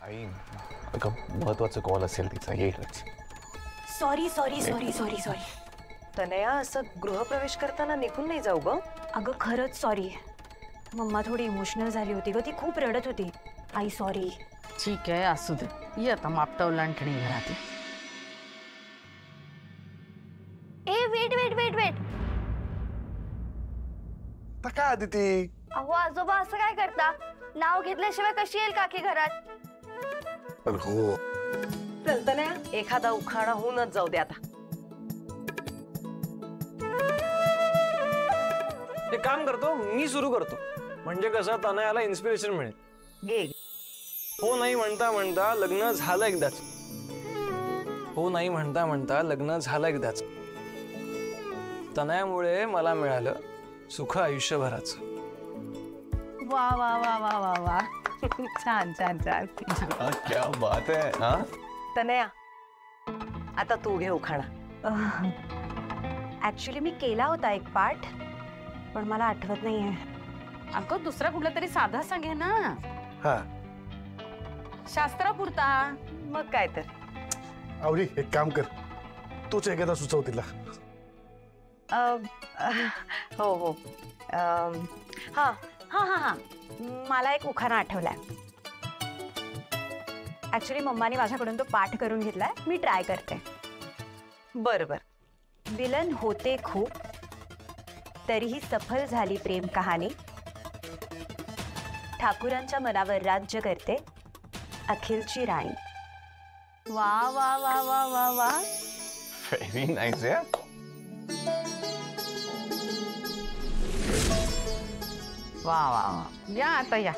आई अगं महत्वाचं कॉल असेल तिचा, येईलच. Sorry sorry sorry sorry sorry. Tanaya असं गृहप्रवेश करताना निघून नाही जाऊ ग. अगं खरंच सॉरी. मम्मा थोडी इमोशनल झाली होती ग, ती खूप रडत होती. आई सॉरी. ठीक आहे, असू दे. ये आता मापटावला आणखी घरात. ए वेट वेट वेट वेट. काय आदिती? अहो आजोबा असं काय करता? नाव घेतल्याशिवाय कशी येईल काकी घरात? हो चल तनया, एखादा उखाणा होऊनच जाऊ दे आता. एक काम करतो, मी सुरू करतो. म्हणजे कसं तनयाला इन्स्पिरेशन मिळेल. घे. हो नाही म्हणता म्हणता लग्न झालं एकदाच. हो नाही म्हणता म्हणता लग्न झालं एकदाच. तनयामुळे मला मिळालं सुख आयुष्यभराचं. वा वा वा वा वा वा. छान छान छान. क्या बात है. हा तनया, आता तू घे उखाणा. ऍक्च्युली मी केला होता एक पाठ, पण मला आठवत नाहीये. अगं दुसरा कुठला तरी साधा सांगे ना. हा शास्त्रापुरता. मग काय तर. आवडी, एक काम कर, तूच एखादा सुचव तिला. हो हो. हा हा हा हा, मला एक उखाणा आठवलाय. ऍक्च्युली मम्माने माझ्याकडून तो पाठ करून घेतलाय, मी ट्राय करते. बर बर. विलन होते खूप, तरीही सफल झाली प्रेम कहाणी. ठाकुरांच्या मनावर राज्य करते अखिलची राणी. वा वा वा वा वा वा. Very nice. या वा वा वा. या आता या.